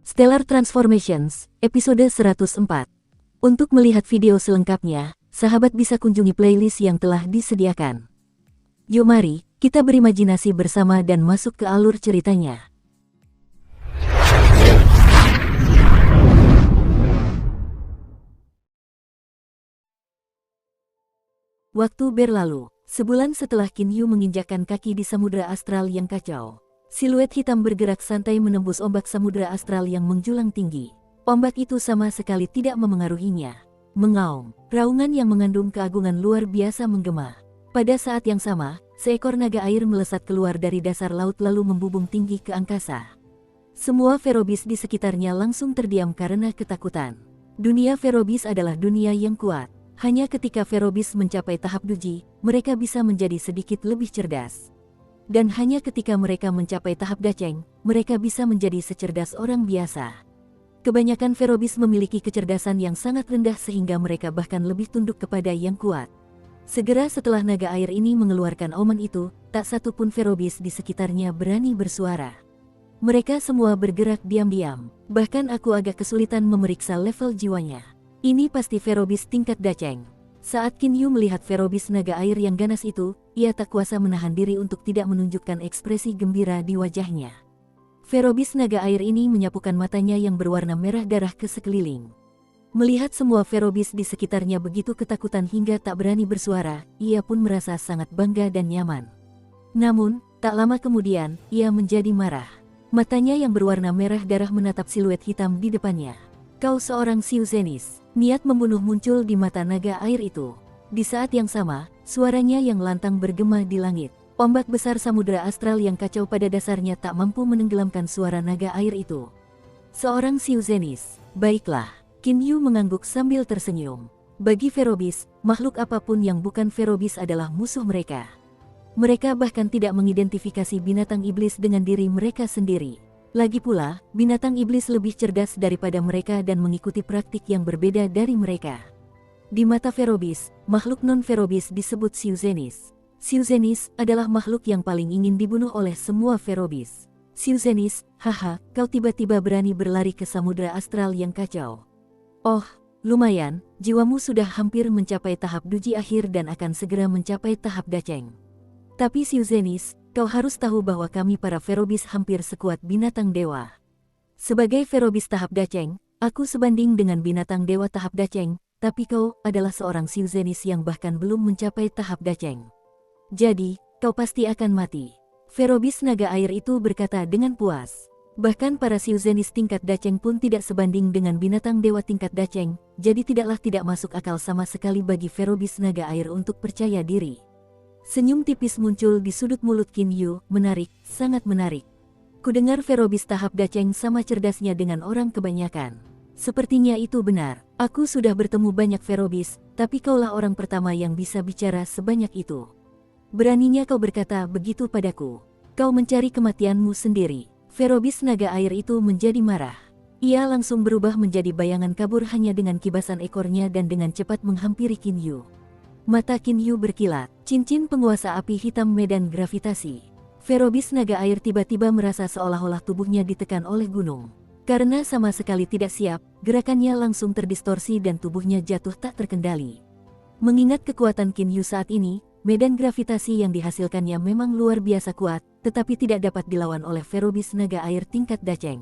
Stellar Transformations, episode 104. Untuk melihat video selengkapnya, sahabat bisa kunjungi playlist yang telah disediakan. Yuk mari, kita berimajinasi bersama dan masuk ke alur ceritanya. Waktu berlalu, sebulan setelah Qin Yu menginjakkan kaki di samudera astral yang kacau. Siluet hitam bergerak santai menembus ombak samudera astral yang menjulang tinggi. Ombak itu sama sekali tidak memengaruhinya. Mengaum, raungan yang mengandung keagungan luar biasa menggema. Pada saat yang sama, seekor naga air melesat keluar dari dasar laut lalu membubung tinggi ke angkasa. Semua Ferobis di sekitarnya langsung terdiam karena ketakutan. Dunia Ferobis adalah dunia yang kuat. Hanya ketika Ferobis mencapai tahap Duji, mereka bisa menjadi sedikit lebih cerdas. Dan hanya ketika mereka mencapai tahap Dacheng, mereka bisa menjadi secerdas orang biasa. Kebanyakan Ferobis memiliki kecerdasan yang sangat rendah sehingga mereka bahkan lebih tunduk kepada yang kuat. Segera setelah naga air ini mengeluarkan omen itu, tak satu pun Ferobis di sekitarnya berani bersuara. Mereka semua bergerak diam-diam, bahkan aku agak kesulitan memeriksa level jiwanya. Ini pasti Ferobis tingkat Dacheng. Saat Qin Yu melihat Ferobis naga air yang ganas itu, ia tak kuasa menahan diri untuk tidak menunjukkan ekspresi gembira di wajahnya. Ferobis naga air ini menyapukan matanya yang berwarna merah darah ke sekeliling. Melihat semua Ferobis di sekitarnya begitu ketakutan hingga tak berani bersuara, ia pun merasa sangat bangga dan nyaman. Namun, tak lama kemudian, ia menjadi marah. Matanya yang berwarna merah darah menatap siluet hitam di depannya. Kau seorang Xiu Zhennis. Niat membunuh muncul di mata naga air itu. Di saat yang sama, suaranya yang lantang bergema di langit. Ombak besar samudera astral yang kacau pada dasarnya tak mampu menenggelamkan suara naga air itu. Seorang Xiu Zhennis. Baiklah. Qin Yu mengangguk sambil tersenyum. Bagi Ferobis, makhluk apapun yang bukan Ferobis adalah musuh mereka. Mereka bahkan tidak mengidentifikasi binatang iblis dengan diri mereka sendiri. Lagi pula, binatang iblis lebih cerdas daripada mereka dan mengikuti praktik yang berbeda dari mereka. Di mata Ferobis, makhluk non-Ferobis disebut Xiu Zhennis. Xiu Zhennis adalah makhluk yang paling ingin dibunuh oleh semua Ferobis. Xiu Zhennis, haha, kau tiba-tiba berani berlari ke samudera astral yang kacau. Oh, lumayan, jiwamu sudah hampir mencapai tahap Duji akhir dan akan segera mencapai tahap Dacheng. Tapi Xiu Zhennis, kau harus tahu bahwa kami para Ferobis hampir sekuat binatang dewa. Sebagai Ferobis tahap Dacheng, aku sebanding dengan binatang dewa tahap Dacheng, tapi kau adalah seorang Xiu Zhennis yang bahkan belum mencapai tahap Dacheng. Jadi, kau pasti akan mati. Ferobis naga air itu berkata dengan puas. Bahkan para Xiu Zhennis tingkat Dacheng pun tidak sebanding dengan binatang dewa tingkat Dacheng, jadi tidak masuk akal sama sekali bagi Ferobis naga air untuk percaya diri. Senyum tipis muncul di sudut mulut Qin Yu, menarik, sangat menarik. Kudengar Ferobis tahap Dacheng sama cerdasnya dengan orang kebanyakan. Sepertinya itu benar, aku sudah bertemu banyak Ferobis, tapi kaulah orang pertama yang bisa bicara sebanyak itu. Beraninya kau berkata begitu padaku. Kau mencari kematianmu sendiri. Ferobis naga air itu menjadi marah. Ia langsung berubah menjadi bayangan kabur hanya dengan kibasan ekornya dan dengan cepat menghampiri Qin Yu. Mata Qin Yu berkilat, cincin penguasa api hitam medan gravitasi. Ferobis naga air tiba-tiba merasa seolah-olah tubuhnya ditekan oleh gunung. Karena sama sekali tidak siap, gerakannya langsung terdistorsi dan tubuhnya jatuh tak terkendali. Mengingat kekuatan Qin Yu saat ini, medan gravitasi yang dihasilkannya memang luar biasa kuat, tetapi tidak dapat dilawan oleh Ferobis naga air tingkat Dacheng.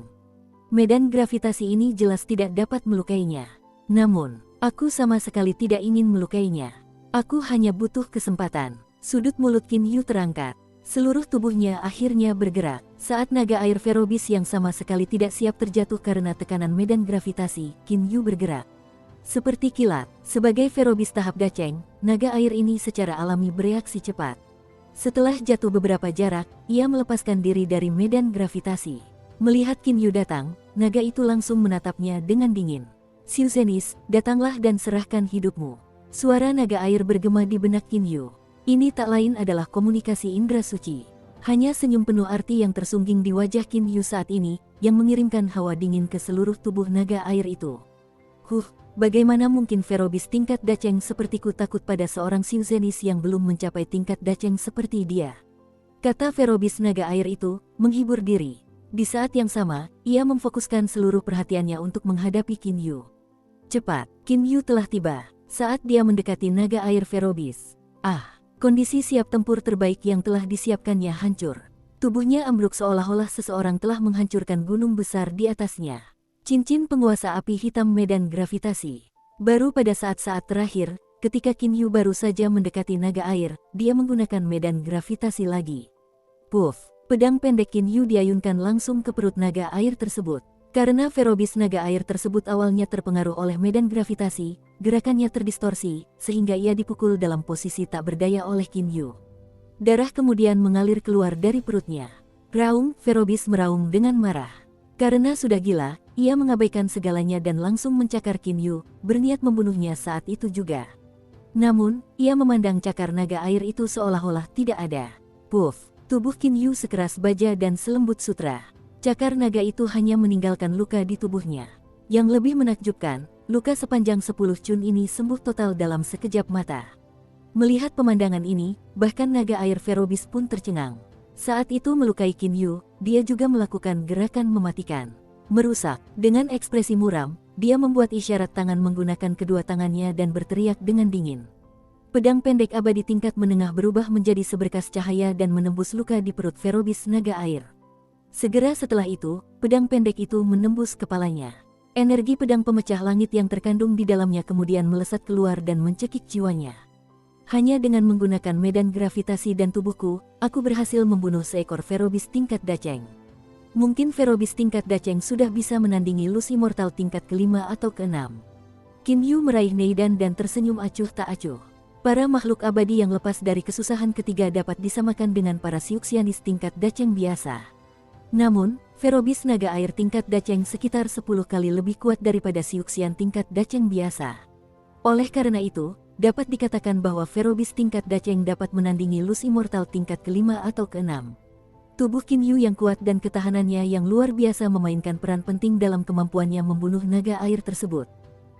Medan gravitasi ini jelas tidak dapat melukainya. Namun, aku sama sekali tidak ingin melukainya. Aku hanya butuh kesempatan. Sudut mulut Qin Yu terangkat. Seluruh tubuhnya akhirnya bergerak. Saat naga air Ferobis yang sama sekali tidak siap terjatuh karena tekanan medan gravitasi, Qin Yu bergerak. Seperti kilat, sebagai Ferobis tahap Dacheng, naga air ini secara alami bereaksi cepat. Setelah jatuh beberapa jarak, ia melepaskan diri dari medan gravitasi. Melihat Qin Yu datang, naga itu langsung menatapnya dengan dingin. Xiu Zhennis, datanglah dan serahkan hidupmu. Suara naga air bergema di benak Qin Yu. Ini tak lain adalah komunikasi indera suci. Hanya senyum penuh arti yang tersungging di wajah Qin Yu saat ini, yang mengirimkan hawa dingin ke seluruh tubuh naga air itu. Bagaimana mungkin Ferobis tingkat Dacheng sepertiku takut pada seorang Xiu Zhennis yang belum mencapai tingkat Dacheng seperti dia? Kata Ferobis naga air itu, menghibur diri. Di saat yang sama, ia memfokuskan seluruh perhatiannya untuk menghadapi Qin Yu. Cepat, Qin Yu telah tiba. Saat dia mendekati naga air Ferobis. Kondisi siap tempur terbaik yang telah disiapkannya hancur. Tubuhnya ambruk seolah-olah seseorang telah menghancurkan gunung besar di atasnya. Cincin penguasa api hitam medan gravitasi. Baru pada saat-saat terakhir, ketika Qin Yu baru saja mendekati naga air, dia menggunakan medan gravitasi lagi. Puff, pedang pendek Qin Yu diayunkan langsung ke perut naga air tersebut. Karena Ferobis naga air tersebut awalnya terpengaruh oleh medan gravitasi, gerakannya terdistorsi, sehingga ia dipukul dalam posisi tak berdaya oleh Qin Yu. Darah kemudian mengalir keluar dari perutnya. Raung, Ferobis meraung dengan marah. Karena sudah gila, ia mengabaikan segalanya dan langsung mencakar Qin Yu, berniat membunuhnya saat itu juga. Namun, ia memandang cakar naga air itu seolah-olah tidak ada. Puff, tubuh Qin Yu sekeras baja dan selembut sutra. Cakar naga itu hanya meninggalkan luka di tubuhnya. Yang lebih menakjubkan, luka sepanjang 10 cun ini sembuh total dalam sekejap mata. Melihat pemandangan ini, bahkan naga air Ferobis pun tercengang. Saat itu melukai Qin Yu, dia juga melakukan gerakan mematikan. Merusak, dengan ekspresi muram, dia membuat isyarat tangan menggunakan kedua tangannya dan berteriak dengan dingin. Pedang pendek abadi tingkat menengah berubah menjadi seberkas cahaya dan menembus luka di perut Ferobis naga air. Segera setelah itu, pedang pendek itu menembus kepalanya. Energi pedang pemecah langit yang terkandung di dalamnya kemudian melesat keluar dan mencekik jiwanya. Hanya dengan menggunakan medan gravitasi dan tubuhku, aku berhasil membunuh seekor Ferobis tingkat Dacheng. Mungkin Ferobis tingkat Dacheng sudah bisa menandingi Lus Immortal tingkat ke-5 atau ke-6. Qin Yu meraih Neidan dan tersenyum acuh tak acuh. Para makhluk abadi yang lepas dari kesusahan ketiga dapat disamakan dengan para Siuxianis tingkat Dacheng biasa. Namun, Ferobis naga air tingkat Dacheng sekitar 10 kali lebih kuat daripada Siuxian tingkat Dacheng biasa. Oleh karena itu, dapat dikatakan bahwa Ferobis tingkat Dacheng dapat menandingi Lus Immortal tingkat ke-5 atau ke-6. Tubuh Qin Yu yang kuat dan ketahanannya yang luar biasa memainkan peran penting dalam kemampuannya membunuh naga air tersebut.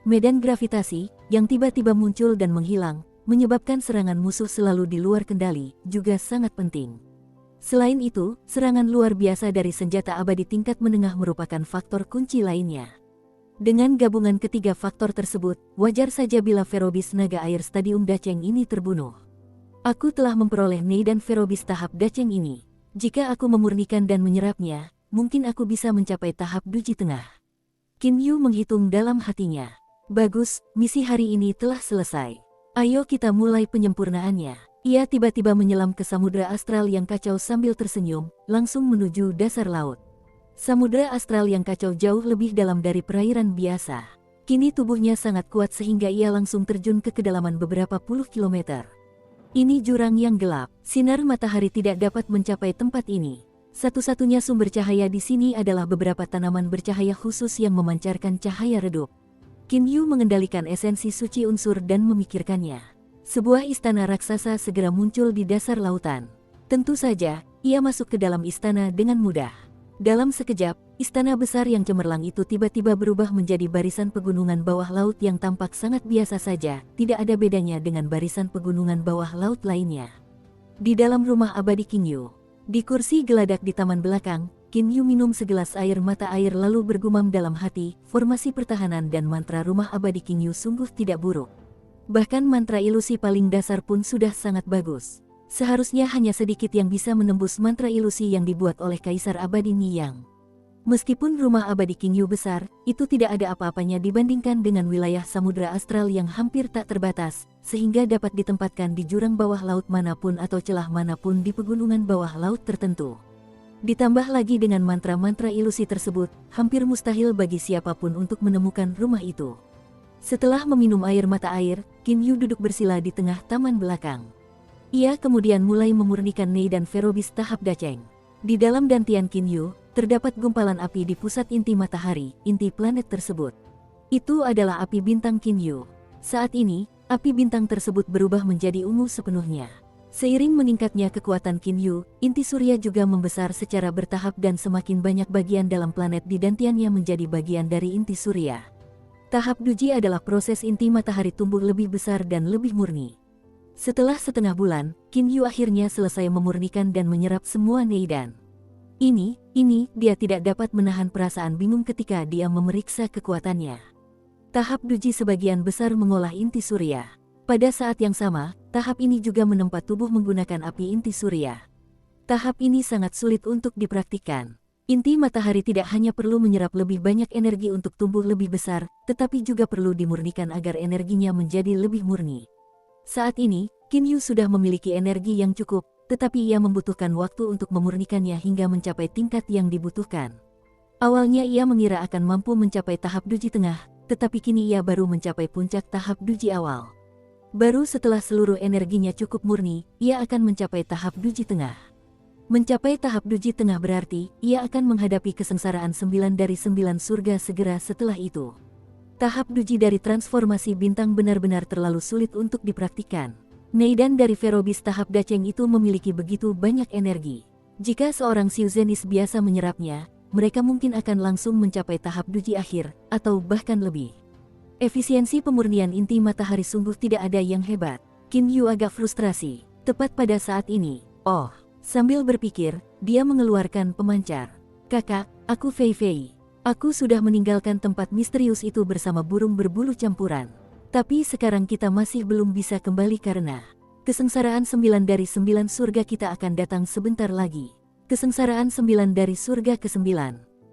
Medan gravitasi, yang tiba-tiba muncul dan menghilang, menyebabkan serangan musuh selalu di luar kendali, juga sangat penting. Selain itu, serangan luar biasa dari senjata abadi tingkat menengah merupakan faktor kunci lainnya. Dengan gabungan ketiga faktor tersebut, wajar saja bila Ferobis naga air stadium Dacheng ini terbunuh. Aku telah memperoleh Neidan Ferobis tahap Dacheng ini. Jika aku memurnikan dan menyerapnya, mungkin aku bisa mencapai tahap Duji Tengah. Qin Yu menghitung dalam hatinya. Bagus, misi hari ini telah selesai. Ayo kita mulai penyempurnaannya. Ia tiba-tiba menyelam ke samudera astral yang kacau sambil tersenyum, langsung menuju dasar laut. Samudera astral yang kacau jauh lebih dalam dari perairan biasa. Kini tubuhnya sangat kuat sehingga ia langsung terjun ke kedalaman beberapa puluh kilometer. Ini jurang yang gelap, sinar matahari tidak dapat mencapai tempat ini. Satu-satunya sumber cahaya di sini adalah beberapa tanaman bercahaya khusus yang memancarkan cahaya redup. Qin Yu mengendalikan esensi suci unsur dan memikirkannya. Sebuah istana raksasa segera muncul di dasar lautan. Tentu saja, ia masuk ke dalam istana dengan mudah. Dalam sekejap, istana besar yang cemerlang itu tiba-tiba berubah menjadi barisan pegunungan bawah laut yang tampak sangat biasa saja, tidak ada bedanya dengan barisan pegunungan bawah laut lainnya. Di dalam rumah abadi Qin Yu, di kursi geladak di taman belakang, Qin Yu minum segelas air mata air lalu bergumam dalam hati, formasi pertahanan dan mantra rumah abadi Qin Yu sungguh tidak buruk. Bahkan mantra ilusi paling dasar pun sudah sangat bagus. Seharusnya hanya sedikit yang bisa menembus mantra ilusi yang dibuat oleh Kaisar Abadi Niyang. Meskipun rumah abadi Qin Yu besar, itu tidak ada apa-apanya dibandingkan dengan wilayah samudera astral yang hampir tak terbatas, sehingga dapat ditempatkan di jurang bawah laut manapun atau celah manapun di pegunungan bawah laut tertentu. Ditambah lagi dengan mantra-mantra ilusi tersebut, hampir mustahil bagi siapapun untuk menemukan rumah itu. Setelah meminum air mata air, Qin Yu duduk bersila di tengah taman belakang. Ia kemudian mulai memurnikan Neidan Ferobis tahap Dacheng. Di dalam dantian Qin Yu, terdapat gumpalan api di pusat inti matahari, inti planet tersebut. Itu adalah api bintang Qin Yu. Saat ini, api bintang tersebut berubah menjadi ungu sepenuhnya. Seiring meningkatnya kekuatan Qin Yu, inti surya juga membesar secara bertahap dan semakin banyak bagian dalam planet di dantiannya menjadi bagian dari inti surya. Tahap Duji adalah proses inti matahari tumbuh lebih besar dan lebih murni. Setelah setengah bulan, Qin Yu akhirnya selesai memurnikan dan menyerap semua Neidan. Dia tidak dapat menahan perasaan bingung ketika dia memeriksa kekuatannya. Tahap Duji sebagian besar mengolah inti surya. Pada saat yang sama, tahap ini juga menempa tubuh menggunakan api inti surya. Tahap ini sangat sulit untuk dipraktikkan. Inti matahari tidak hanya perlu menyerap lebih banyak energi untuk tumbuh lebih besar, tetapi juga perlu dimurnikan agar energinya menjadi lebih murni. Saat ini, Qin Yu sudah memiliki energi yang cukup, tetapi ia membutuhkan waktu untuk memurnikannya hingga mencapai tingkat yang dibutuhkan. Awalnya ia mengira akan mampu mencapai tahap Duji tengah, tetapi kini ia baru mencapai puncak tahap Duji awal. Baru setelah seluruh energinya cukup murni, ia akan mencapai tahap Duji tengah. Mencapai tahap Duji tengah berarti, ia akan menghadapi kesengsaraan 9 dari 9 surga segera setelah itu. Tahap Duji dari transformasi bintang benar-benar terlalu sulit untuk dipraktikkan. Neidan dari Verobis tahap Daceng itu memiliki begitu banyak energi. Jika seorang Xiuzenis biasa menyerapnya, mereka mungkin akan langsung mencapai tahap Duji akhir, atau bahkan lebih. Efisiensi pemurnian inti matahari sungguh tidak ada yang hebat. Qin Yu agak frustrasi. Tepat pada saat ini, sambil berpikir, dia mengeluarkan pemancar. Kakak, aku Fei Fei. Aku sudah meninggalkan tempat misterius itu bersama burung berbulu campuran. Tapi sekarang kita masih belum bisa kembali karena kesengsaraan 9 dari 9 surga kita akan datang sebentar lagi. Kesengsaraan 9 dari surga ke-9.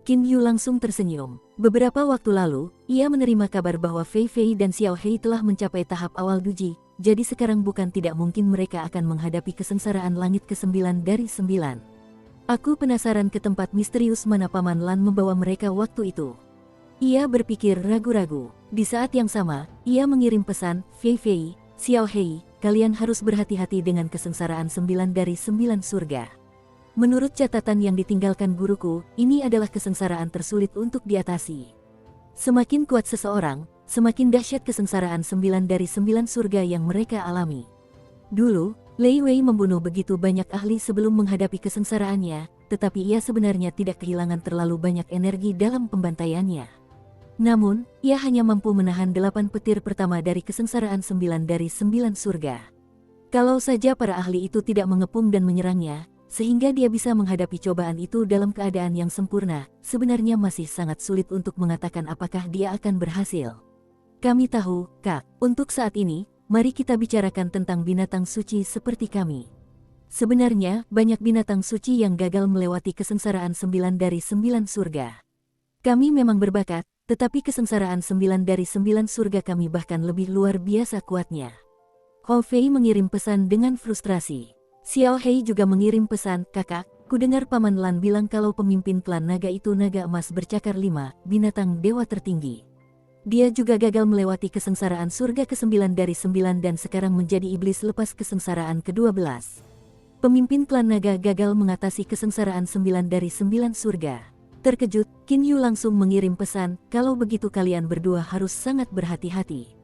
Qin Yu langsung tersenyum. Beberapa waktu lalu, ia menerima kabar bahwa Fei Fei dan Xiao Hei telah mencapai tahap awal Duji. Jadi sekarang bukan tidak mungkin mereka akan menghadapi kesengsaraan langit ke-9 dari 9. Aku penasaran ke tempat misterius mana Paman Lan membawa mereka waktu itu. Ia berpikir ragu-ragu. Di saat yang sama, ia mengirim pesan, Fei Fei, Xiao Hei, kalian harus berhati-hati dengan kesengsaraan 9 dari 9 surga. Menurut catatan yang ditinggalkan guruku, ini adalah kesengsaraan tersulit untuk diatasi. Semakin kuat seseorang, semakin dahsyat kesengsaraan 9 dari 9 surga yang mereka alami. Dulu, Lei Wei membunuh begitu banyak ahli sebelum menghadapi kesengsaraannya, tetapi ia sebenarnya tidak kehilangan terlalu banyak energi dalam pembantaiannya. Namun, ia hanya mampu menahan 8 petir pertama dari kesengsaraan 9 dari 9 surga. Kalau saja para ahli itu tidak mengepung dan menyerangnya, sehingga dia bisa menghadapi cobaan itu dalam keadaan yang sempurna, sebenarnya masih sangat sulit untuk mengatakan apakah dia akan berhasil. Kami tahu, Kak, untuk saat ini, mari kita bicarakan tentang binatang suci seperti kami. Sebenarnya, banyak binatang suci yang gagal melewati kesengsaraan 9 dari 9 surga. Kami memang berbakat, tetapi kesengsaraan 9 dari 9 surga kami bahkan lebih luar biasa kuatnya. Hou Fei mengirim pesan dengan frustrasi. Xiao Hei juga mengirim pesan, kakak, ku dengar Paman Lan bilang kalau pemimpin klan naga itu naga emas bercakar 5, binatang dewa tertinggi. Dia juga gagal melewati kesengsaraan surga ke-9 dari 9 dan sekarang menjadi iblis lepas kesengsaraan ke-12. Pemimpin klan naga gagal mengatasi kesengsaraan 9 dari 9 surga. Terkejut, Qin Yu langsung mengirim pesan, kalau begitu kalian berdua harus sangat berhati-hati.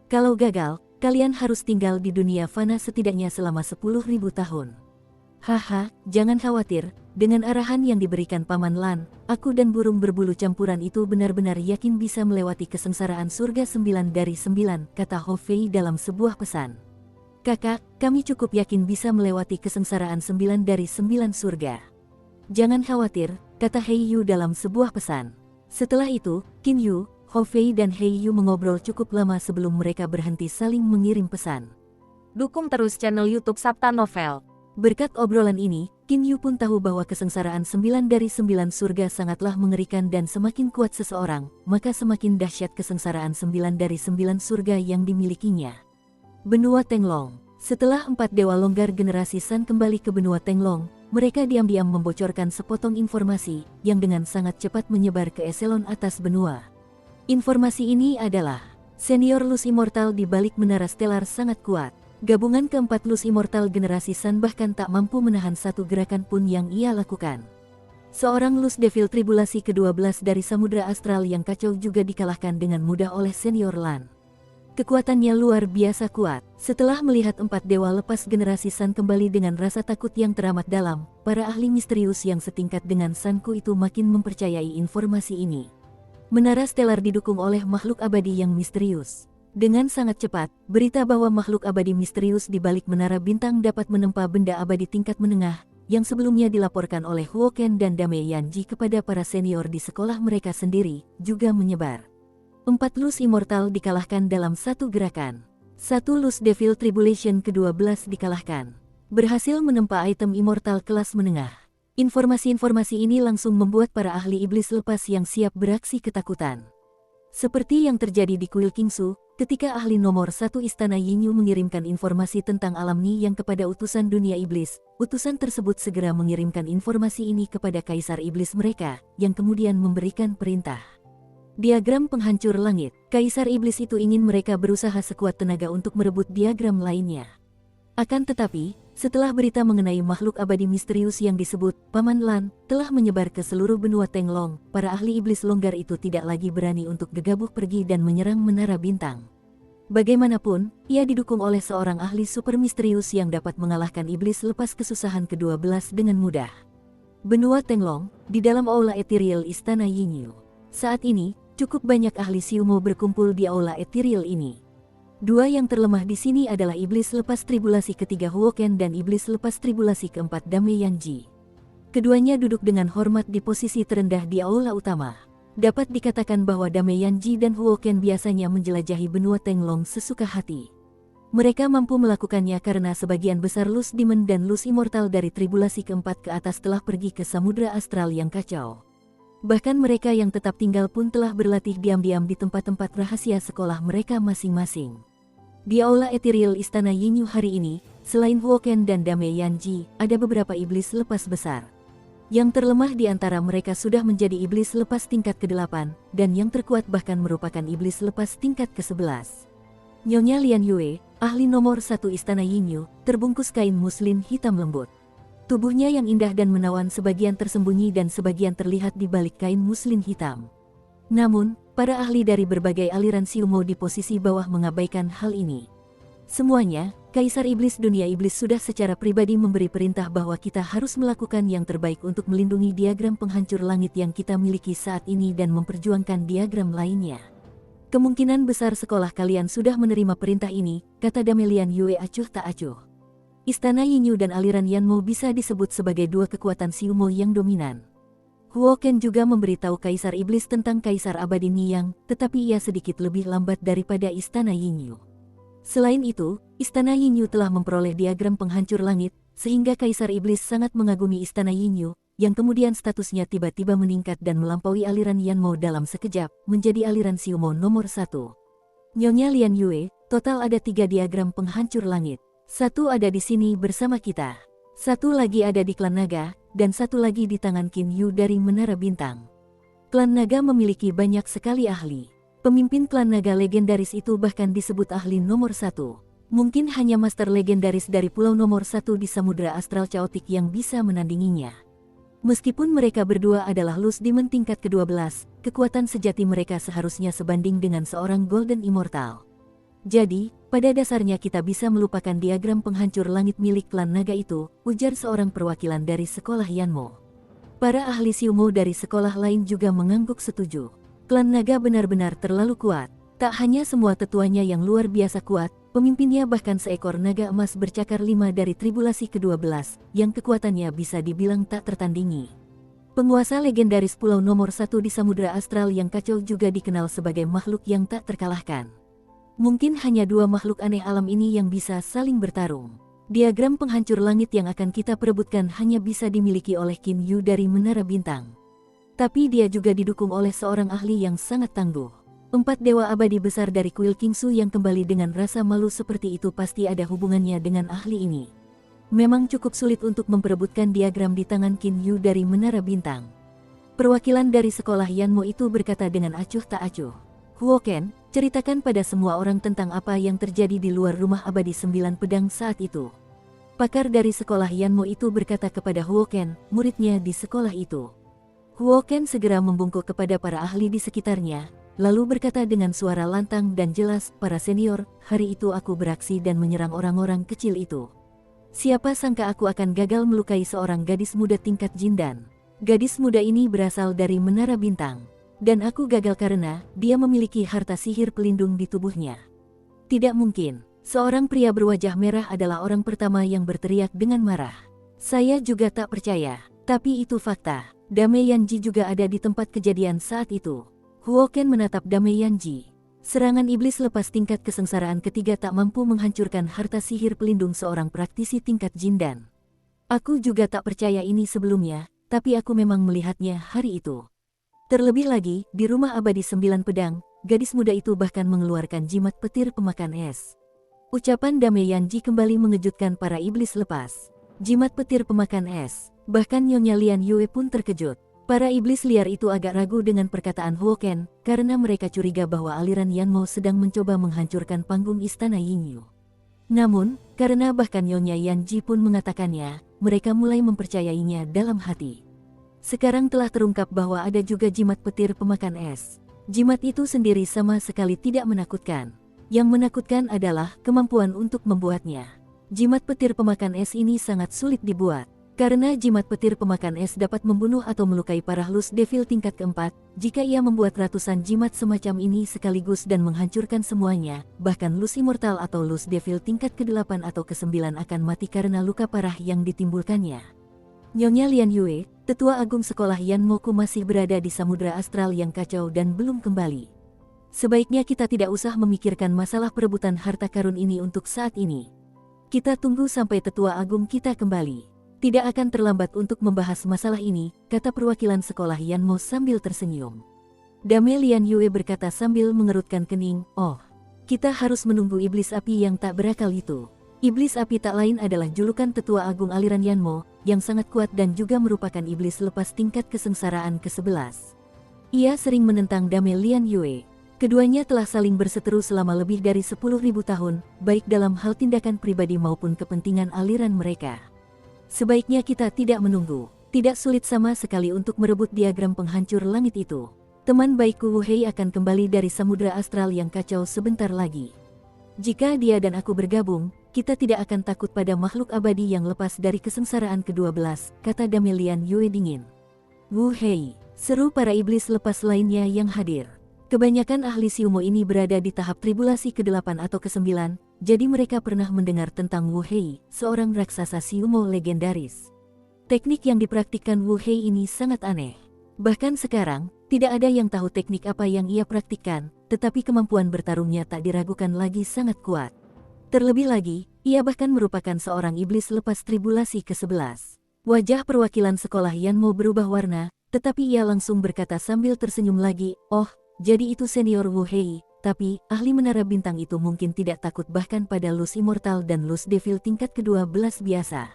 Kalau gagal, kalian harus tinggal di dunia fana setidaknya selama 10.000 tahun. Haha, jangan khawatir, dengan arahan yang diberikan Paman Lan, aku dan burung berbulu campuran itu benar-benar yakin bisa melewati kesengsaraan surga 9 dari 9, kata Hou Fei dalam sebuah pesan. Kakak, kami cukup yakin bisa melewati kesengsaraan 9 dari 9 surga. Jangan khawatir, kata Hei Yu dalam sebuah pesan. Setelah itu, Qin Yu, Hou Fei dan Hei Yu mengobrol cukup lama sebelum mereka berhenti saling mengirim pesan. Dukung terus channel YouTube Sapta Novel. Berkat obrolan ini, Qin Yu pun tahu bahwa kesengsaraan 9 dari 9 surga sangatlah mengerikan dan semakin kuat seseorang, maka semakin dahsyat kesengsaraan 9 dari 9 surga yang dimilikinya. Benua Tenglong. Setelah 4 dewa longgar generasi San kembali ke benua Tenglong, mereka diam-diam membocorkan sepotong informasi yang dengan sangat cepat menyebar ke eselon atas benua. Informasi ini adalah, senior Lus Immortal di balik menara Stellar sangat kuat. Gabungan keempat Lus Immortal generasi San bahkan tak mampu menahan satu gerakan pun yang ia lakukan. Seorang Lus Devil Tribulasi ke-12 dari Samudra Astral yang kacau juga dikalahkan dengan mudah oleh senior Lan. Kekuatannya luar biasa kuat. Setelah melihat 4 dewa lepas generasi San kembali dengan rasa takut yang teramat dalam, para ahli misterius yang setingkat dengan Sanku itu makin mempercayai informasi ini. Menara Stellar didukung oleh makhluk abadi yang misterius. Dengan sangat cepat, berita bahwa makhluk abadi misterius di balik menara bintang dapat menempa benda abadi tingkat menengah, yang sebelumnya dilaporkan oleh Huoken dan Dame Yanji kepada para senior di sekolah mereka sendiri, juga menyebar. 4 Luz Immortal dikalahkan dalam satu gerakan. 1 Luz Devil Tribulation ke-12 dikalahkan. Berhasil menempa item Immortal kelas menengah. Informasi-informasi ini langsung membuat para ahli iblis lepas yang siap beraksi ketakutan. Seperti yang terjadi di Kuil Kingsu, ketika ahli nomor 1 Istana Yinyu mengirimkan informasi tentang alam Ni yang kepada utusan dunia iblis, utusan tersebut segera mengirimkan informasi ini kepada kaisar iblis mereka, yang kemudian memberikan perintah. Diagram penghancur langit. Kaisar iblis itu ingin mereka berusaha sekuat tenaga untuk merebut diagram lainnya. Akan tetapi, setelah berita mengenai makhluk abadi misterius yang disebut Paman Lan telah menyebar ke seluruh benua Tenglong, para ahli iblis longgar itu tidak lagi berani untuk gegabah pergi dan menyerang Menara Bintang. Bagaimanapun, ia didukung oleh seorang ahli super misterius yang dapat mengalahkan iblis lepas kesusahan ke-12 dengan mudah. Benua Tenglong, di dalam aula ethereal Istana Yinyu. Saat ini, cukup banyak ahli Siumo berkumpul di aula ethereal ini. Dua yang terlemah di sini adalah iblis lepas tribulasi ketiga Huoken dan iblis lepas tribulasi keempat Dame Yanji. Keduanya duduk dengan hormat di posisi terendah di aula utama. Dapat dikatakan bahwa Dame Yanji dan Huoken biasanya menjelajahi benua Tenglong sesuka hati. Mereka mampu melakukannya karena sebagian besar Luz Demon dan Luz Immortal dari tribulasi keempat ke atas telah pergi ke Samudra Astral yang kacau. Bahkan mereka yang tetap tinggal pun telah berlatih diam-diam di tempat-tempat rahasia sekolah mereka masing-masing. Di aula ethereal Istana Yinyu hari ini, selain Huoken dan Dame Yanji, ada beberapa iblis lepas besar. Yang terlemah di antara mereka sudah menjadi iblis lepas tingkat ke-8, dan yang terkuat bahkan merupakan iblis lepas tingkat ke-11. Nyonya Lian Yue, ahli nomor 1 Istana Yinyu, terbungkus kain muslin hitam lembut. Tubuhnya yang indah dan menawan sebagian tersembunyi dan sebagian terlihat di balik kain muslin hitam. Namun, para ahli dari berbagai aliran Siumo di posisi bawah mengabaikan hal ini. Semuanya, Kaisar Iblis Dunia Iblis sudah secara pribadi memberi perintah bahwa kita harus melakukan yang terbaik untuk melindungi diagram penghancur langit yang kita miliki saat ini dan memperjuangkan diagram lainnya. Kemungkinan besar sekolah kalian sudah menerima perintah ini, kata Dame Lian Yue acuh tak acuh. Istana Yinyu dan aliran Yanmo bisa disebut sebagai dua kekuatan Siumo yang dominan. Huoken juga memberitahu Kaisar Iblis tentang Kaisar Abadi Niyang, tetapi ia sedikit lebih lambat daripada Istana Yinyu. Selain itu, Istana Yinyu telah memperoleh diagram penghancur langit, sehingga Kaisar Iblis sangat mengagumi Istana Yinyu, yang kemudian statusnya tiba-tiba meningkat dan melampaui aliran Yanmo dalam sekejap, menjadi aliran Siumo nomor 1. Nyonya Lian Yue, total ada 3 diagram penghancur langit. 1 ada di sini bersama kita. 1 lagi ada di Klan Naga, dan 1 lagi di tangan Qin Yu dari Menara Bintang. Klan Naga memiliki banyak sekali ahli. Pemimpin klan naga legendaris itu bahkan disebut ahli nomor 1. Mungkin hanya master legendaris dari pulau nomor 1 di Samudra Astral Chaotic yang bisa menandinginya. Meskipun mereka berdua adalah Luz Demon tingkat ke-12, kekuatan sejati mereka seharusnya sebanding dengan seorang Golden Immortal. Jadi, pada dasarnya kita bisa melupakan diagram penghancur langit milik klan naga itu, ujar seorang perwakilan dari sekolah Yanmo. Para ahli Siumo dari sekolah lain juga mengangguk setuju. Klan naga benar-benar terlalu kuat. Tak hanya semua tetuanya yang luar biasa kuat, pemimpinnya bahkan seekor naga emas bercakar 5 dari tribulasi ke-12, yang kekuatannya bisa dibilang tak tertandingi. Penguasa legendaris pulau nomor 1 di Samudra Astral yang kacau juga dikenal sebagai makhluk yang tak terkalahkan. Mungkin hanya 2 makhluk aneh alam ini yang bisa saling bertarung. Diagram penghancur langit yang akan kita perebutkan hanya bisa dimiliki oleh Qin Yu dari Menara Bintang. Tapi dia juga didukung oleh seorang ahli yang sangat tangguh. 4 dewa abadi besar dari Kuil Kingsu yang kembali dengan rasa malu seperti itu pasti ada hubungannya dengan ahli ini. Memang cukup sulit untuk memperebutkan diagram di tangan Qin Yu dari Menara Bintang. Perwakilan dari sekolah Yanmo itu berkata dengan acuh tak acuh. Huoken, ceritakan pada semua orang tentang apa yang terjadi di luar rumah abadi 9 pedang saat itu. Pakar dari sekolah Yanmo itu berkata kepada Huoken, muridnya di sekolah itu. Huoken segera membungkuk kepada para ahli di sekitarnya, lalu berkata dengan suara lantang dan jelas, para senior, hari itu aku beraksi dan menyerang orang-orang kecil itu. Siapa sangka aku akan gagal melukai seorang gadis muda tingkat Jindan. Gadis muda ini berasal dari Menara Bintang. Dan aku gagal karena dia memiliki harta sihir pelindung di tubuhnya. Tidak mungkin, seorang pria berwajah merah adalah orang pertama yang berteriak dengan marah. Saya juga tak percaya, tapi itu fakta. Dame Yanji juga ada di tempat kejadian saat itu. Huoken menatap Dame Yanji. Serangan iblis lepas tingkat kesengsaraan ketiga tak mampu menghancurkan harta sihir pelindung seorang praktisi tingkat jindan. Aku juga tak percaya ini sebelumnya, tapi aku memang melihatnya hari itu. Terlebih lagi, di rumah abadi 9 pedang, gadis muda itu bahkan mengeluarkan jimat petir pemakan es. Ucapan Dame Yanji kembali mengejutkan para iblis lepas. Jimat petir pemakan es. Bahkan Nyonya Lian Yue pun terkejut. Para iblis liar itu agak ragu dengan perkataan Huoken, karena mereka curiga bahwa aliran Yanmo sedang mencoba menghancurkan panggung istana Yingyu. Namun, karena bahkan Nyonya Yanji pun mengatakannya, mereka mulai mempercayainya dalam hati. Sekarang telah terungkap bahwa ada juga jimat petir pemakan es. Jimat itu sendiri sama sekali tidak menakutkan. Yang menakutkan adalah kemampuan untuk membuatnya. Jimat petir pemakan es ini sangat sulit dibuat. Karena jimat petir pemakan es dapat membunuh atau melukai para Loose Devil tingkat keempat, jika ia membuat ratusan jimat semacam ini sekaligus dan menghancurkan semuanya, bahkan Loose Immortal atau Loose Devil tingkat ke-8 atau ke-9 akan mati karena luka parah yang ditimbulkannya. Nyonya Lian Yue, tetua agung sekolah Yanmoku masih berada di samudera astral yang kacau dan belum kembali. Sebaiknya kita tidak usah memikirkan masalah perebutan harta karun ini untuk saat ini. Kita tunggu sampai tetua agung kita kembali. Tidak akan terlambat untuk membahas masalah ini, kata perwakilan sekolah Yanmo sambil tersenyum. Dame Lian Yue berkata sambil mengerutkan kening, oh, kita harus menunggu iblis api yang tak berakal itu. Iblis api tak lain adalah julukan tetua agung aliran Yanmo, yang sangat kuat dan juga merupakan iblis lepas tingkat kesengsaraan ke-11. Ia sering menentang Dame Lian Yue. Keduanya telah saling berseteru selama lebih dari 10.000 tahun, baik dalam hal tindakan pribadi maupun kepentingan aliran mereka. Sebaiknya kita tidak menunggu. Tidak sulit sama sekali untuk merebut diagram penghancur langit itu. Teman baikku Wu Hei akan kembali dari samudera astral yang kacau sebentar lagi. Jika dia dan aku bergabung, kita tidak akan takut pada makhluk abadi yang lepas dari kesengsaraan ke-12, kata Dame Lian Yue dingin. Wu Hei, seru para iblis lepas lainnya yang hadir. Kebanyakan ahli Siumo ini berada di tahap tribulasi ke-8 atau ke-9, jadi mereka pernah mendengar tentang Wu Hei, seorang raksasa Siumo legendaris. Teknik yang dipraktikkan Wu Hei ini sangat aneh. Bahkan sekarang, tidak ada yang tahu teknik apa yang ia praktikkan, tetapi kemampuan bertarungnya tak diragukan lagi sangat kuat. Terlebih lagi, ia bahkan merupakan seorang iblis lepas tribulasi ke-11. Wajah perwakilan sekolah Yanmo berubah warna, tetapi ia langsung berkata sambil tersenyum lagi, oh, jadi itu senior Wu Hei, tapi ahli menara bintang itu mungkin tidak takut bahkan pada Loose Immortal dan Loose Devil tingkat ke-12 biasa.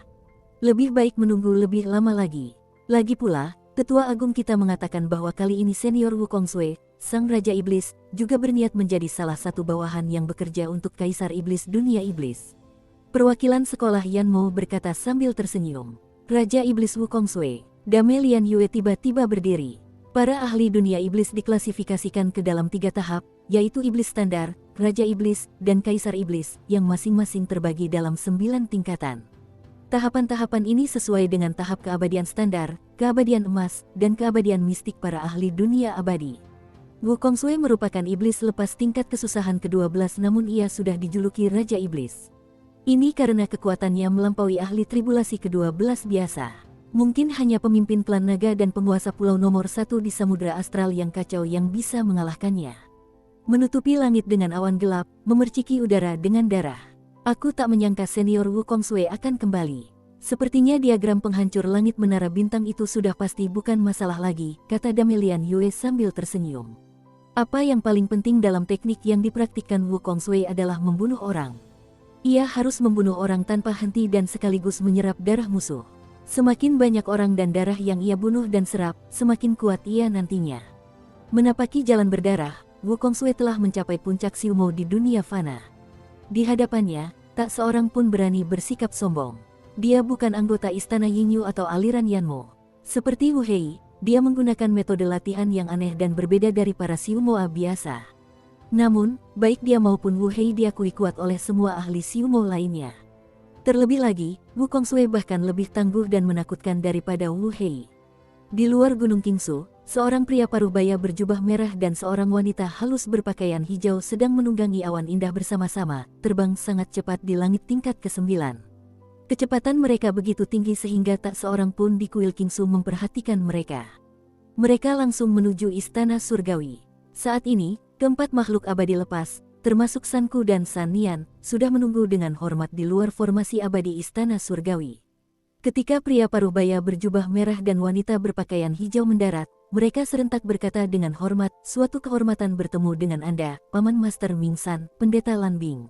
Lebih baik menunggu lebih lama lagi. Lagi pula, tetua agung kita mengatakan bahwa kali ini senior Wu Kongsue, sang Raja Iblis, juga berniat menjadi salah satu bawahan yang bekerja untuk Kaisar Iblis Dunia Iblis. Perwakilan sekolah Yanmo berkata sambil tersenyum. Raja Iblis Wu Kongsue, Dame Lian Yue tiba-tiba berdiri. Para ahli dunia iblis diklasifikasikan ke dalam 3 tahap, yaitu iblis standar, Raja Iblis, dan Kaisar Iblis, yang masing-masing terbagi dalam 9 tingkatan. Tahapan-tahapan ini sesuai dengan tahap keabadian standar, keabadian emas, dan keabadian mistik para ahli dunia abadi. Wu Kongsue merupakan iblis lepas tingkat kesusahan ke-12 namun ia sudah dijuluki Raja Iblis. Ini karena kekuatannya melampaui ahli tribulasi ke-12 biasa. Mungkin hanya pemimpin klan naga dan penguasa pulau nomor 1 di samudera astral yang kacau yang bisa mengalahkannya. Menutupi langit dengan awan gelap, memerciki udara dengan darah. Aku tak menyangka senior Wu Kongsue akan kembali. Sepertinya diagram penghancur langit menara bintang itu sudah pasti bukan masalah lagi, kata Dame Lian Yue sambil tersenyum. Apa yang paling penting dalam teknik yang dipraktikkan Wu Kongsue adalah membunuh orang. Ia harus membunuh orang tanpa henti dan sekaligus menyerap darah musuh. Semakin banyak orang dan darah yang ia bunuh dan serap, semakin kuat ia nantinya. Menapaki jalan berdarah, Wu Kongsue telah mencapai puncak Siumo di dunia fana. Di hadapannya, tak seorang pun berani bersikap sombong. Dia bukan anggota istana Yingyu atau aliran Yanmo. Seperti Wu Hei, dia menggunakan metode latihan yang aneh dan berbeda dari para Siumoa biasa. Namun, baik dia maupun Wu Hei diakui kuat oleh semua ahli Siumo lainnya. Terlebih lagi, Wu Kongsue bahkan lebih tangguh dan menakutkan daripada Wu Hei. Di luar Gunung Qingsu, seorang pria parubaya berjubah merah dan seorang wanita halus berpakaian hijau sedang menunggangi awan indah bersama-sama, terbang sangat cepat di langit tingkat ke-9. Kecepatan mereka begitu tinggi sehingga tak seorang pun di kuil Kingsu memperhatikan mereka. Mereka langsung menuju istana surgawi. Saat ini, keempat makhluk abadi lepas, termasuk Sanku dan San Nian, sudah menunggu dengan hormat di luar formasi abadi istana surgawi. Ketika pria parubaya berjubah merah dan wanita berpakaian hijau mendarat, mereka serentak berkata dengan hormat, "Suatu kehormatan bertemu dengan Anda, Paman Master Mingsan, Pendeta Lanbing."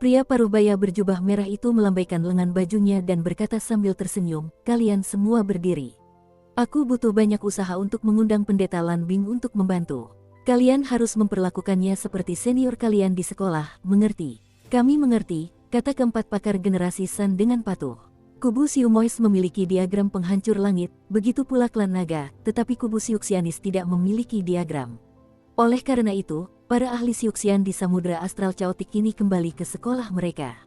Pria parubaya berjubah merah itu melambaikan lengan bajunya dan berkata sambil tersenyum, "Kalian semua berdiri. Aku butuh banyak usaha untuk mengundang Pendeta Lanbing untuk membantu. Kalian harus memperlakukannya seperti senior kalian di sekolah, mengerti?" "Kami mengerti," kata keempat pakar generasi San dengan patuh. Kubu Siumois memiliki diagram penghancur langit, begitu pula klan naga, tetapi kubu Siuxianis tidak memiliki diagram. Oleh karena itu, para ahli Siuxian di Samudra Astral Chaotic kini kembali ke sekolah mereka.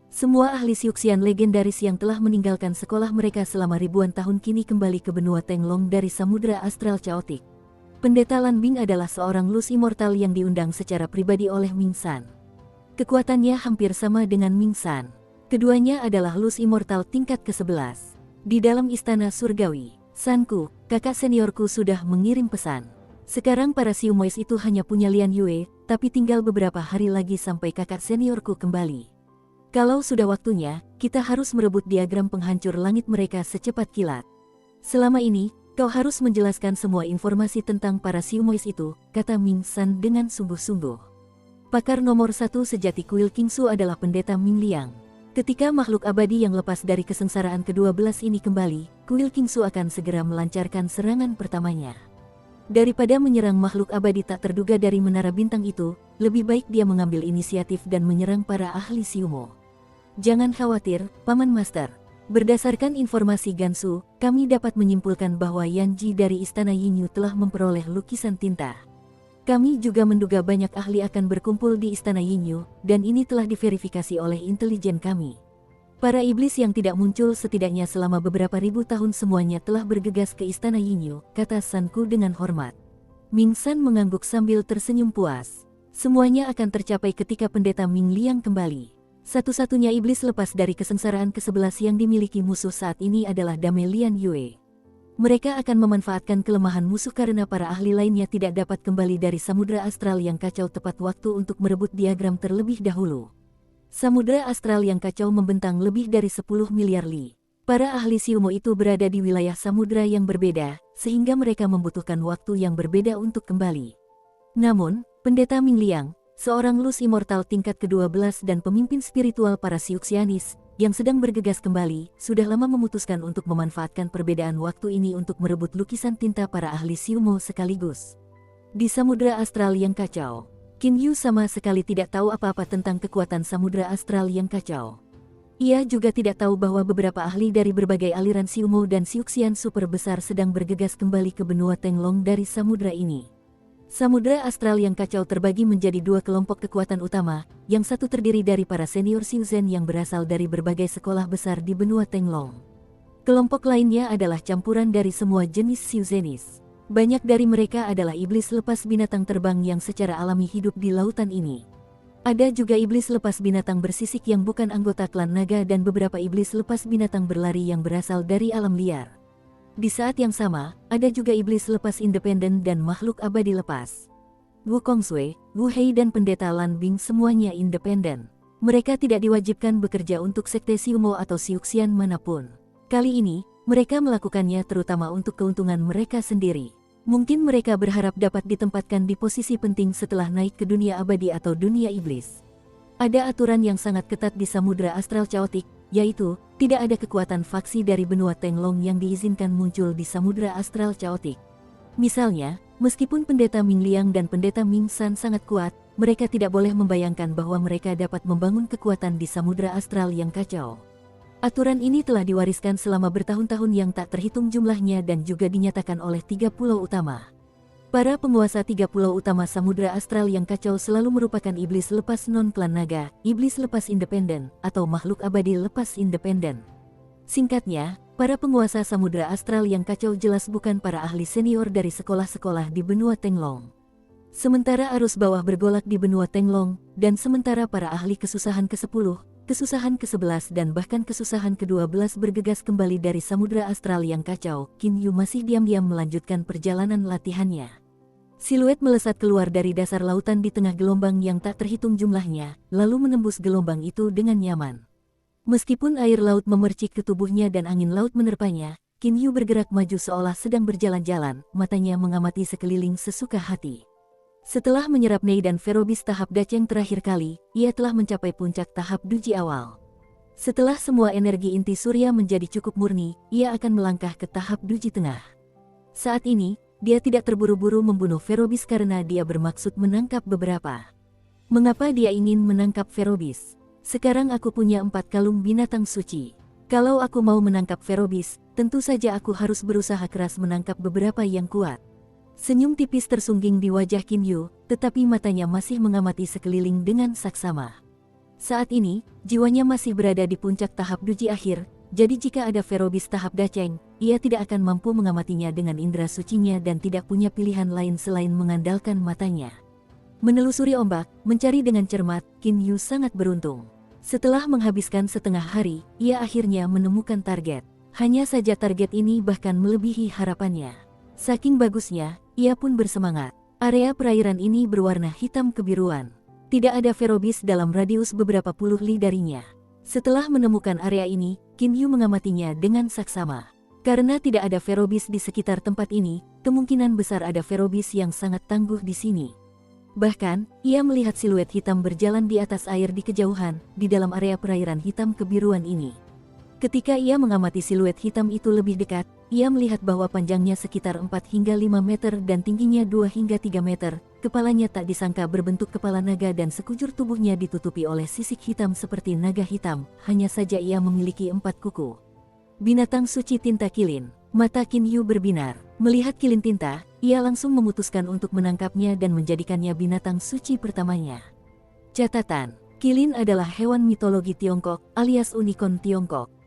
Semua ahli Siuxian legendaris yang telah meninggalkan sekolah mereka selama ribuan tahun kini kembali ke benua Tenglong dari Samudra Astral Chaotic. Pendeta Lanbing adalah seorang lus immortal yang diundang secara pribadi oleh Mingsan. Kekuatannya hampir sama dengan Mingsan. Keduanya adalah lus immortal tingkat ke-11. Di dalam istana surgawi, Sanku, kakak seniorku sudah mengirim pesan. Sekarang para Siumois itu hanya punya Lian Yue, tapi tinggal beberapa hari lagi sampai kakak seniorku kembali. Kalau sudah waktunya, kita harus merebut diagram penghancur langit mereka secepat kilat. Selama ini, kau harus menjelaskan semua informasi tentang para Siumois itu, kata Mingsan dengan sungguh-sungguh. Pakar nomor 1 sejati kuil Kingsu adalah Pendeta Ming Liang. Ketika makhluk abadi yang lepas dari kesengsaraan ke-12 ini kembali, kuil Kingsu akan segera melancarkan serangan pertamanya. Daripada menyerang makhluk abadi tak terduga dari menara bintang itu, lebih baik dia mengambil inisiatif dan menyerang para ahli Siumo. Jangan khawatir, Paman Master. Berdasarkan informasi Gansu, kami dapat menyimpulkan bahwa Yanji dari Istana Yinyu telah memperoleh lukisan tinta. Kami juga menduga banyak ahli akan berkumpul di Istana Yinyu, dan ini telah diverifikasi oleh intelijen kami. Para iblis yang tidak muncul setidaknya selama beberapa ribu tahun semuanya telah bergegas ke Istana Yinyu, kata Sanku dengan hormat. Mingsan mengangguk sambil tersenyum puas. Semuanya akan tercapai ketika Pendeta Ming Liang kembali. Satu-satunya iblis lepas dari kesengsaraan ke-11 yang dimiliki musuh saat ini adalah Dame Lian Yue. Mereka akan memanfaatkan kelemahan musuh karena para ahli lainnya tidak dapat kembali dari Samudra Astral yang kacau tepat waktu untuk merebut diagram terlebih dahulu. Samudra Astral yang kacau membentang lebih dari 10 miliar li. Para ahli Siumo itu berada di wilayah samudra yang berbeda, sehingga mereka membutuhkan waktu yang berbeda untuk kembali. Namun, Pendeta Ming Liang, seorang lus immortal tingkat ke-12 dan pemimpin spiritual para Siuxianis, yang sedang bergegas kembali, sudah lama memutuskan untuk memanfaatkan perbedaan waktu ini untuk merebut lukisan tinta para ahli Siumo sekaligus. Di Samudra Astral yang kacau, Qin Yu sama sekali tidak tahu apa-apa tentang kekuatan Samudra Astral yang kacau. Ia juga tidak tahu bahwa beberapa ahli dari berbagai aliran Siumo dan Siuxian super besar sedang bergegas kembali ke benua Tenglong dari samudra ini. Samudra Astral yang kacau terbagi menjadi dua kelompok kekuatan utama, yang satu terdiri dari para senior Siuzen yang berasal dari berbagai sekolah besar di benua Tenglong. Kelompok lainnya adalah campuran dari semua jenis Siuzenis. Banyak dari mereka adalah iblis lepas binatang terbang yang secara alami hidup di lautan ini. Ada juga iblis lepas binatang bersisik yang bukan anggota klan naga dan beberapa iblis lepas binatang berlari yang berasal dari alam liar. Di saat yang sama, ada juga iblis lepas independen dan makhluk abadi lepas. Wu Kongsui, Wu Hei dan Pendeta Lanbing semuanya independen. Mereka tidak diwajibkan bekerja untuk sekte Siumo atau Siuxian manapun. Kali ini, mereka melakukannya terutama untuk keuntungan mereka sendiri. Mungkin mereka berharap dapat ditempatkan di posisi penting setelah naik ke dunia abadi atau dunia iblis. Ada aturan yang sangat ketat di Samudra Astral Chaotic, yaitu, tidak ada kekuatan faksi dari benua Tenglong yang diizinkan muncul di Samudra Astral Chaotic. Misalnya, meskipun Pendeta Ming Liang dan Pendeta Ming San sangat kuat, mereka tidak boleh membayangkan bahwa mereka dapat membangun kekuatan di Samudra Astral yang kacau. Aturan ini telah diwariskan selama bertahun-tahun yang tak terhitung jumlahnya dan juga dinyatakan oleh 3 pulau utama. Para penguasa 3 pulau utama Samudra Astral yang kacau selalu merupakan iblis lepas non-klan naga, iblis lepas independen, atau makhluk abadi lepas independen. Singkatnya, para penguasa Samudra Astral yang kacau jelas bukan para ahli senior dari sekolah-sekolah di benua Tenglong. Sementara arus bawah bergolak di benua Tenglong, dan sementara para ahli kesusahan ke-10, kesusahan ke-11 dan bahkan kesusahan ke-12 bergegas kembali dari samudra astral yang kacau, Qin Yu masih diam-diam melanjutkan perjalanan latihannya. Siluet melesat keluar dari dasar lautan di tengah gelombang yang tak terhitung jumlahnya, lalu menembus gelombang itu dengan nyaman. Meskipun air laut memercik ke tubuhnya dan angin laut menerpanya, Qin Yu bergerak maju seolah sedang berjalan-jalan, matanya mengamati sekeliling sesuka hati. Setelah menyerap Nei dan Ferrobis tahap Dacheng terakhir kali, ia telah mencapai puncak tahap Duji awal. Setelah semua energi inti surya menjadi cukup murni, ia akan melangkah ke tahap Duji tengah. Saat ini, dia tidak terburu-buru membunuh Ferrobis karena dia bermaksud menangkap beberapa. Mengapa dia ingin menangkap Ferrobis? Sekarang aku punya 4 kalung binatang suci. Kalau aku mau menangkap Ferrobis, tentu saja aku harus berusaha keras menangkap beberapa yang kuat. Senyum tipis tersungging di wajah Qin Yu, tetapi matanya masih mengamati sekeliling dengan saksama. Saat ini, jiwanya masih berada di puncak tahap Duji akhir, jadi jika ada Ferrobis tahap Dacheng, ia tidak akan mampu mengamatinya dengan indera sucinya dan tidak punya pilihan lain selain mengandalkan matanya. Menelusuri ombak, mencari dengan cermat, Qin Yu sangat beruntung. Setelah menghabiskan setengah hari, ia akhirnya menemukan target. Hanya saja target ini bahkan melebihi harapannya. Saking bagusnya, ia pun bersemangat. Area perairan ini berwarna hitam kebiruan. Tidak ada Ferrobis dalam radius beberapa puluh li darinya. Setelah menemukan area ini, Qin Yu mengamatinya dengan saksama. Karena tidak ada Ferrobis di sekitar tempat ini, kemungkinan besar ada Ferrobis yang sangat tangguh di sini. Bahkan, ia melihat siluet hitam berjalan di atas air di kejauhan, di dalam area perairan hitam kebiruan ini. Ketika ia mengamati siluet hitam itu lebih dekat, ia melihat bahwa panjangnya sekitar 4 hingga 5 meter dan tingginya 2 hingga 3 meter, kepalanya tak disangka berbentuk kepala naga dan sekujur tubuhnya ditutupi oleh sisik hitam seperti naga hitam, hanya saja ia memiliki 4 kuku. Binatang suci tinta kilin. Mata Qin Yu berbinar. Melihat kilin tinta, ia langsung memutuskan untuk menangkapnya dan menjadikannya binatang suci pertamanya. Catatan, kilin adalah hewan mitologi Tiongkok alias unicorn Tiongkok.